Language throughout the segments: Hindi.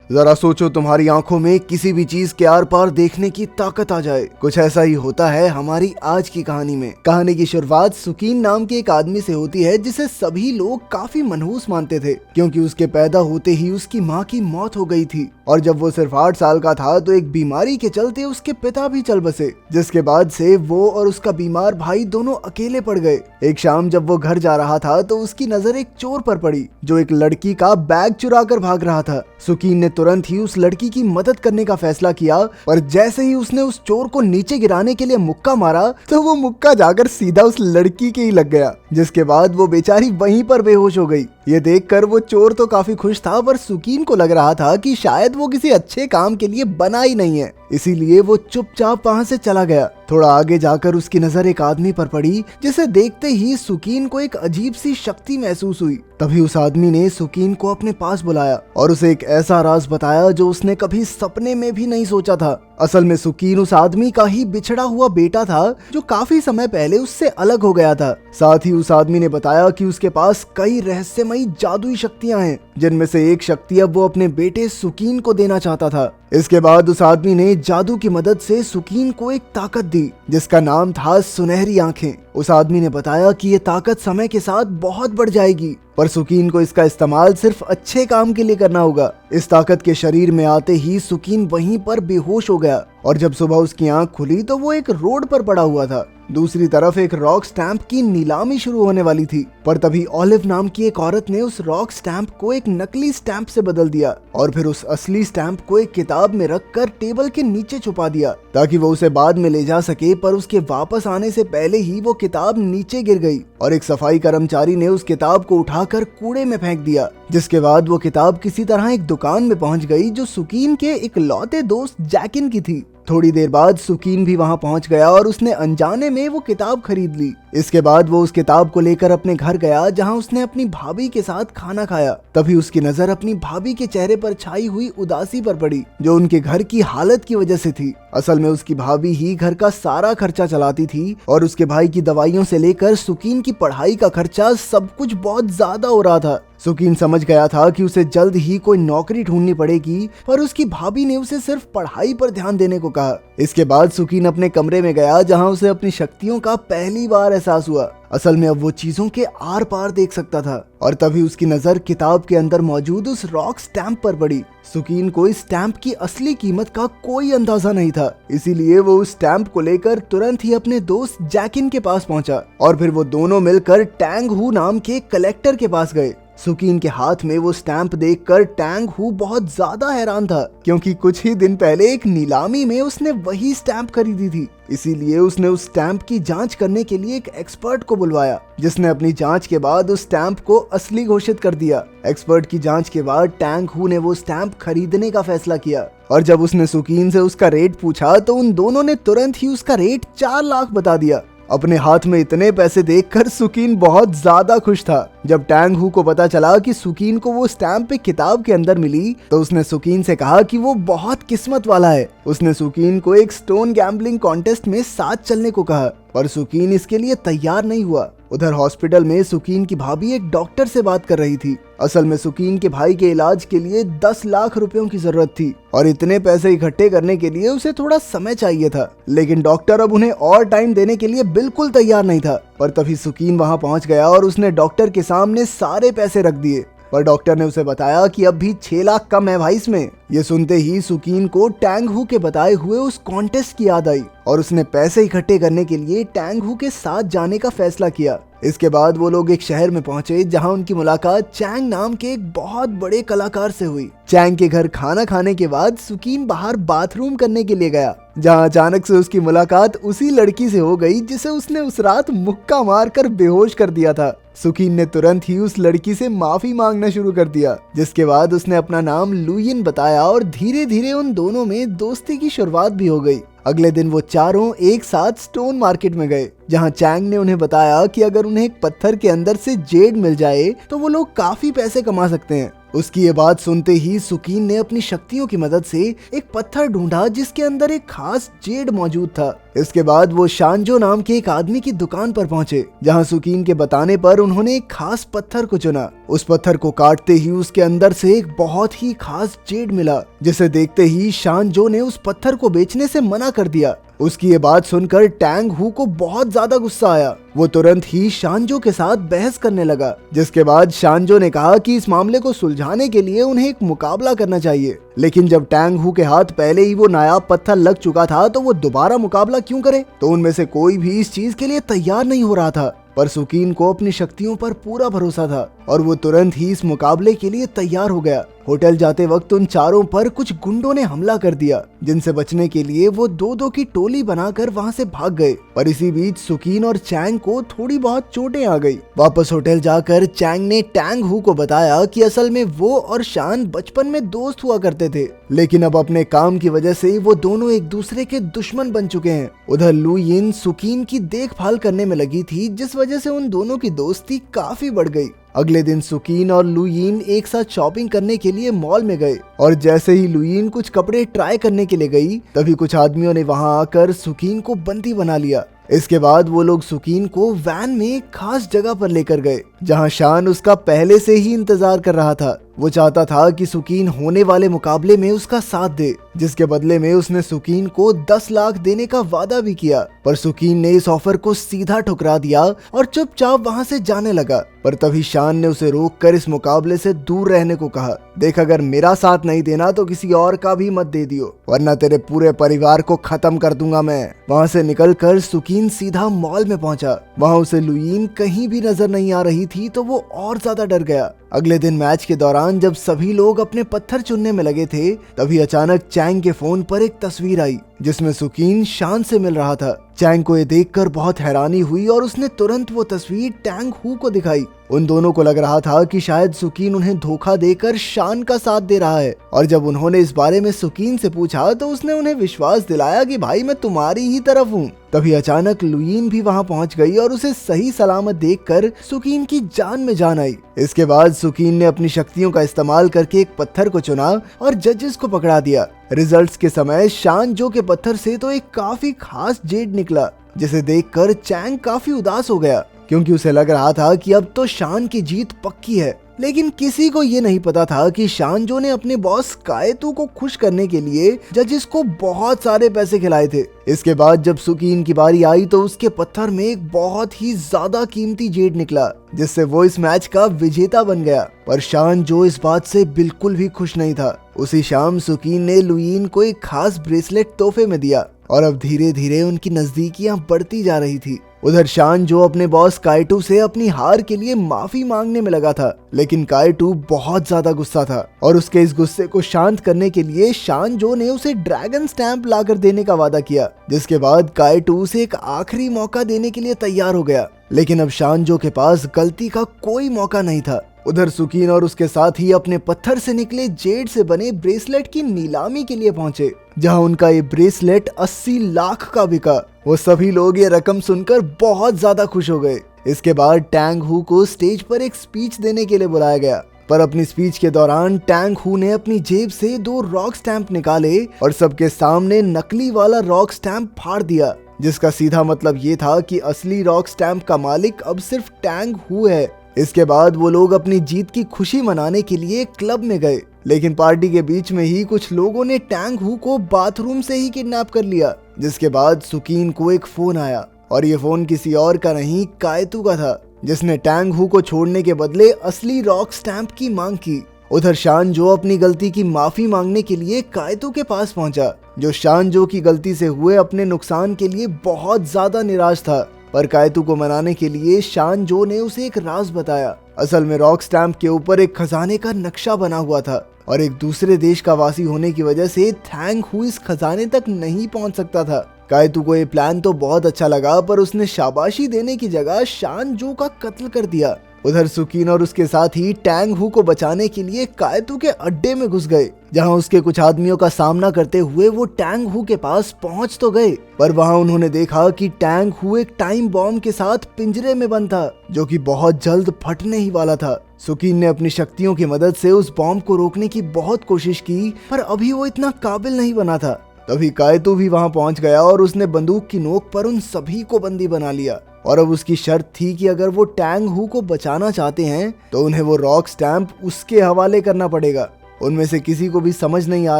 जरा सोचो तुम्हारी आंखों में किसी भी चीज के आर पार देखने की ताकत आ जाए। कुछ ऐसा ही होता है हमारी आज की कहानी में। कहानी की शुरुआत सुकीन नाम के एक आदमी से होती है जिसे सभी लोग काफी मनहूस मानते थे, क्योंकि उसके पैदा होते ही उसकी माँ की मौत हो गई थी और जब वो सिर्फ 8 साल का था तो एक बीमारी के चलते उसके पिता भी चल बसे, जिसके बाद से वो और उसका बीमार भाई दोनों अकेले पड़ गए। एक शाम जब वो घर जा रहा था तो उसकी नजर एक चोर पर पड़ी जो एक लड़की का बैग चुरा कर भाग रहा था। सुकीन ने तुरंत ही उस लड़की की मदद करने का फैसला किया, पर जैसे ही उसने उस चोर को नीचे गिराने के लिए मुक्का मारा तो वो मुक्का जाकर सीधा उस लड़की के ही लग गया, जिसके बाद वो बेचारी वहीं पर बेहोश हो गई। ये देखकर वो चोर तो काफी खुश था, पर सुकीन को लग रहा था कि शायद वो किसी अच्छे काम के लिए बना ही नहीं है, इसीलिए वो चुपचाप वहां से चला गया। थोड़ा आगे जाकर उसकी नजर एक आदमी पर पड़ी जिसे देखते ही सुकीन को एक अजीब सी शक्ति महसूस हुई। तभी उस आदमी ने सुकीन को अपने पास बुलाया और उसे एक ऐसा राज बताया जो उसने कभी सपने में भी नहीं सोचा था। असल में सुकीन उस आदमी का ही बिछड़ा हुआ बेटा था जो काफी समय पहले उससे अलग हो गया था। साथ ही उस आदमी ने बताया कि उसके पास कई रहस्यमयी जादुई शक्तियां हैं, जिनमें से एक शक्ति अब वो अपने बेटे सुकीन को देना चाहता था। इसके बाद उस आदमी ने जादू की मदद से सुकीन को एक ताकत दी जिसका नाम था सुनहरी आंखें। उस आदमी ने बताया कि ये ताकत समय के साथ बहुत बढ़ जाएगी, पर सुकीन को इसका इस्तेमाल सिर्फ अच्छे काम के लिए करना होगा। इस ताकत के शरीर में आते ही सुकीन वहीं पर बेहोश हो गया और जब सुबह उसकी आंख खुली तो वो एक रोड पर पड़ा हुआ था। दूसरी तरफ एक रॉक स्टैंप की नीलामी शुरू होने वाली थी, पर तभी ऑलिव नाम की एक औरत ने उस रॉक स्टैंप को एक नकली स्टैंप से बदल दिया और फिर उस असली स्टैंप को एक किताब में रखकर टेबल के नीचे छुपा दिया ताकि वो उसे बाद में ले जा सके। पर उसके वापस आने से पहले ही वो किताब नीचे गिर गई और एक सफाई कर्मचारी ने उस किताब को उठाकर कूड़े में फेंक दिया, जिसके बाद वो किताब किसी तरह एक दुकान में पहुंच गई जो सुकीन के इकलौते दोस्त जैकिन की थी। थोड़ी देर बाद सुकीन भी वहां पहुंच गया और उसने अनजाने में वो किताब खरीद ली। इसके बाद वो उस किताब को लेकर अपने घर गया जहां उसने अपनी भाभी के साथ खाना खाया। तभी उसकी नजर अपनी भाभी के चेहरे पर छाई हुई उदासी पर पड़ी जो उनके घर की हालत की वजह से थी। असल में उसकी भाभी ही घर का सारा खर्चा चलाती थी और उसके भाई की दवाइयों से लेकर सुकीन की पढ़ाई का खर्चा सब कुछ बहुत ज्यादा हो रहा था। सुकीन समझ गया था कि उसे जल्द ही कोई नौकरी ढूंढनी पड़ेगी, पर उसकी भाभी ने उसे सिर्फ पढ़ाई पर ध्यान देने को कहा। इसके बाद सुकीन अपने कमरे में गया जहां उसे अपनी शक्तियों का पहली बार एहसास हुआ। असल में अब वो चीजों के आर पार देख सकता था और तभी उसकी नजर किताब के अंदर मौजूद उस रॉक स्टैंप पर पड़ी। सुकीन को इस स्टैंप की असली कीमत का कोई अंदाजा नहीं था, इसीलिए वो उस स्टैंप को लेकर तुरंत ही अपने दोस्त जैकिन के पास पहुंचा और फिर वो दोनों मिलकर टैंग हू नाम के कलेक्टर के पास गए। सुकीन के हाथ में वो स्टैंप देखकर टैंग हू बहुत ज्यादा हैरान था, क्योंकि कुछ ही दिन पहले एक नीलामी में उसने वही स्टैंप खरीदी थी। इसीलिए उसने उस स्टैंप की जांच करने के लिए एक एक्सपर्ट को बुलवाया, जिसने अपनी जांच के बाद उस स्टैंप को असली घोषित कर दिया। एक्सपर्ट की जांच के बाद टैंग हू ने वो स्टैंप खरीदने का फैसला किया और जब उसने सुकीन से उसका रेट पूछा तो उन दोनों ने तुरंत ही उसका रेट 4 लाख बता दिया। अपने हाथ में इतने पैसे देखकर सुकीन बहुत ज्यादा खुश था। जब टैंग हू को पता चला कि सुकीन को वो स्टैंप एक किताब के अंदर मिली तो उसने सुकीन से कहा कि वो बहुत किस्मत वाला है। उसने सुकीन को एक स्टोन गैम्बलिंग कॉन्टेस्ट में साथ चलने को कहा, पर सुकीन इसके लिए तैयार नहीं हुआ। उधर हॉस्पिटल में सुकीन की भाभी एक डॉक्टर से बात कर रही थी। असल में सुकीन के भाई के इलाज के लिए 10 लाख रुपयों की जरूरत थी और इतने पैसे इकट्ठे करने के लिए उसे थोड़ा समय चाहिए था, लेकिन डॉक्टर अब उन्हें और टाइम देने के लिए बिल्कुल तैयार नहीं था। पर तभी सुकीन वहां पहुंच गया और उसने डॉक्टर के सामने सारे पैसे रख दिए, पर डॉक्टर ने उसे बताया कि अब भी 6 लाख कम है भाई इसमें। ये सुनते ही सुकीन को टैंग हू के बताए हुए उस कॉन्टेस्ट की याद आई और उसने पैसे इकट्ठे करने के लिए टैंग हू के साथ जाने का फैसला किया। इसके बाद वो लोग एक शहर में पहुंचे जहां उनकी मुलाकात चैंग नाम के एक बहुत बड़े कलाकार से हुई। चैंग के घर खाना खाने के बाद सुकीन बाहर बाथरूम करने के लिए गया, जहां अचानक से उसकी मुलाकात उसी लड़की से हो गई जिसे उसने उस रात मुक्का मारकर बेहोश कर दिया था। सुकीन ने तुरंत ही उस लड़की से माफी मांगना शुरू कर दिया, जिसके बाद उसने अपना नाम लुयिन बताया और धीरे धीरे उन दोनों में दोस्ती की शुरुआत भी हो गई। अगले दिन वो चारों एक साथ स्टोन मार्केट में गए, जहां चैंग ने उन्हें बताया कि अगर उन्हें एक पत्थर के अंदर से जेड मिल जाए तो वो लोग काफी पैसे कमा सकते हैं। उसकी ये बात सुनते ही सुकीन ने अपनी शक्तियों की मदद से एक पत्थर ढूंढा जिसके अंदर एक खास जेड मौजूद था। इसके बाद वो शानजो नाम के एक आदमी की दुकान पर पहुंचे, जहां सुकीन के बताने पर उन्होंने एक खास पत्थर को चुना। उस पत्थर को काटते ही उसके अंदर से एक बहुत ही खास जेड मिला, जिसे देखते ही शानजो ने उस पत्थर को बेचने से मना कर दिया। उसकी ये बात सुनकर टैंग हू को बहुत ज्यादा गुस्सा आया। वो तुरंत ही शानजो के साथ बहस करने लगा, जिसके बाद शानजो ने कहा कि इस मामले को सुलझाने के लिए उन्हें एक मुकाबला करना चाहिए। लेकिन जब टैंग हू के हाथ पहले ही वो नायाब पत्थर लग चुका था तो वो दोबारा मुकाबला क्यों करे। तो उनमें से कोई भी इस चीज के लिए तैयार नहीं हो रहा था। पर सुकीन को अपनी शक्तियों पर पूरा भरोसा था और वो तुरंत ही इस मुकाबले के लिए तैयार हो गया। होटल जाते वक्त उन चारों पर कुछ गुंडों ने हमला कर दिया, जिनसे बचने के लिए वो दो दो की टोली बनाकर वहां से भाग गए। पर इसी बीच सुकीन और चैंग को थोड़ी बहुत चोटें आ गई। वापस होटल जाकर चैंग ने टैंग हू को बताया कि असल में वो और शान बचपन में दोस्त हुआ करते थे, लेकिन अब अपने काम की वजह से वो दोनों एक दूसरे के दुश्मन बन चुके हैं। उधर लू यिन सुकीन की देखभाल करने में लगी थी, जिस वजह से उन दोनों की दोस्ती काफी बढ़ गई। अगले दिन सुकीन और लुयीन एक साथ शॉपिंग करने के लिए मॉल में गए और जैसे ही लुयीन कुछ कपड़े ट्राई करने के लिए गई, तभी कुछ आदमियों ने वहां आकर सुकीन को बंदी बना लिया। इसके बाद वो लोग सुकीन को वैन में एक खास जगह पर लेकर गए, जहां शान उसका पहले से ही इंतजार कर रहा था। वो चाहता था कि सुकीन होने वाले मुकाबले में उसका साथ दे, जिसके बदले में उसने सुकीन को 10 लाख देने का वादा भी किया। पर सुकीन ने इस ऑफर को सीधा ठुकरा दिया और चुपचाप वहां से जाने लगा। पर तभी शान ने उसे रोककर इस मुकाबले से दूर रहने को कहा। देख, अगर मेरा साथ नहीं देना तो किसी और का भी मत दे दियो, वरना तेरे पूरे परिवार को खत्म कर दूंगा मैं। वहां से निकलकर सुकीन सीधा मॉल में पहुंचा। वहां उसे लुयीन कहीं भी नजर नहीं आ रही थी तो वो और ज्यादा डर गया। अगले दिन मैच के दौरान जब सभी लोग अपने पत्थर चुनने में लगे थे, तभी अचानक चैंग के फोन पर एक तस्वीर आई जिसमें सुकीन शान से मिल रहा था। चैंग को ये देखकर बहुत हैरानी हुई और उसने तुरंत वो तस्वीर टैंग हू को दिखाई। उन दोनों को लग रहा था कि शायद सुकीन उन्हें धोखा देकर शान का साथ दे रहा है, और जब उन्होंने इस बारे में सुकीन से पूछा तो उसने उन्हें विश्वास दिलाया कि भाई मैं तुम्हारी ही तरफ हूँ। तभी अचानक लुयीन भी वहाँ पहुँच गई और उसे सही सलामत देखकर सुकीन की जान में जान आई। इसके बाद सुकीन ने अपनी शक्तियों का इस्तेमाल करके एक पत्थर को चुना और जजेस को पकड़ा दिया। रिजल्ट्स के समय शानजो के पत्थर से तो एक काफी खास जेड निकला, जिसे देखकर चैंग काफी उदास हो गया, क्योंकि उसे लग रहा था कि अब तो शान की जीत पक्की है। लेकिन किसी को ये नहीं पता था कि शानजो ने अपने बॉस कायतू को खुश करने के लिए जजेस को बहुत सारे पैसे खिलाए थे। इसके बाद जब सुकीन की बारी आई तो उसके पत्थर में एक बहुत ही ज्यादा कीमती जेड निकला, जिससे वो इस मैच का विजेता बन गया। पर शानजो इस बात से बिल्कुल भी खुश नहीं था। उसी शाम सुकीन ने लुयीन को एक खास ब्रेसलेट तोहफे में दिया और अब धीरे धीरे उनकी नजदीकियां बढ़ती जा रही थी। उधर शानजो अपने बॉस कायटू से अपनी हार के लिए माफी मांगने में लगा था, लेकिन कायटू बहुत ज्यादा गुस्सा था और उसके इस गुस्से को शांत करने के लिए शानजो ने उसे ड्रैगन स्टैंप लाकर देने का वादा किया, जिसके बाद कायटू उसे एक आखिरी मौका देने के लिए तैयार हो गया। लेकिन अब शानजो के पास गलती का कोई मौका नहीं था। उधर सुकीन और उसके साथ ही अपने पत्थर से निकले जेड से बने ब्रेसलेट की नीलामी के लिए पहुंचे, जहां उनका ये ब्रेसलेट 80 लाख का बिका। वो सभी लोग ये रकम सुनकर बहुत ज्यादा खुश हो गए। इसके बाद टैंग हू को स्टेज पर एक स्पीच देने के लिए बुलाया गया, पर अपनी स्पीच के दौरान टैंग हू ने अपनी जेब से 2 रॉक स्टैंप निकाले और सबके सामने नकली वाला रॉक स्टैंप फाड़ दिया, जिसका सीधा मतलब ये था कि असली रॉक स्टैंप का मालिक अब सिर्फ टैंग हू है। इसके बाद वो लोग अपनी जीत की खुशी मनाने के लिए क्लब में गए, लेकिन पार्टी के बीच में ही कुछ लोगों ने टैंग हू को बाथरूम से ही किडनैप कर लिया। जिसके बाद सुकीन को एक फोन आया और ये फोन किसी और का नहीं कायतू का था, जिसने टैंग हू को छोड़ने के बदले असली रॉक स्टैंप की मांग की। उधर शानजो अपनी गलती की माफी मांगने के लिए कायतू के पास पहुंचा, जो शानजो की गलती से हुए अपने नुकसान के लिए बहुत ज्यादा निराश था। पर कायतू को मनाने के लिए शानजो ने उसे एक राज बताया। असल में रॉक स्टैंप के ऊपर एक खजाने का नक्शा बना हुआ था और एक दूसरे देश का वासी होने की वजह से टैंग हू इस खजाने तक नहीं पहुंच सकता था। कायतू को ये प्लान तो बहुत अच्छा लगा, पर उसने शाबाशी देने की जगह शानजो का कत्ल कर दिया। उधर सुकीन और उसके साथ ही टैंग हू को बचाने के लिए कायतू के अड्डे में घुस गए, जहां उसके कुछ आदमियों का सामना करते हुए वो टैंग हू के पास पहुंच तो गए, पर वहां उन्होंने देखा कि टैंग हू एक टाइम बॉम्ब के साथ पिंजरे में बंद था, जो कि बहुत जल्द फटने ही वाला था। सुकीन ने अपनी शक्तियों की मदद से उस बॉम्ब को रोकने की बहुत कोशिश की, पर अभी वो इतना काबिल नहीं बना था। तभी कायतो भी वहां पहुंच गया और उसने बंदूक की नोक पर उन सभी को बंदी बना लिया। और अब उसकी शर्त थी कि अगर वो टैंग हू को बचाना चाहते हैं तो उन्हें वो रॉक स्टैम्प उसके हवाले करना पड़ेगा। उनमें से किसी को भी समझ नहीं आ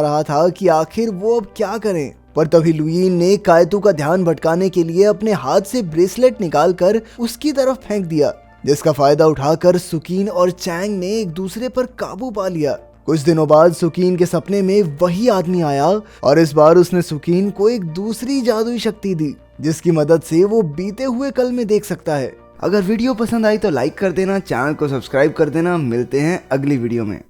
रहा था कि आखिर वो अब क्या करें। पर तभी लुईन ने कायतो का ध्यान भटकाने के लिए अपने हाथ से ब्रेसलेट निकालकर उसकी तरफ फेंक दिया, जिसका फायदा उठाकर सुकीन और चैंग ने एक दूसरे पर काबू पा लिया। कुछ दिनों बाद सुकीन के सपने में वही आदमी आया और इस बार उसने सुकीन को एक दूसरी जादुई शक्ति दी, जिसकी मदद से वो बीते हुए कल में देख सकता है। अगर वीडियो पसंद आई तो लाइक कर देना, चैनल को सब्सक्राइब कर देना। मिलते हैं अगली वीडियो में।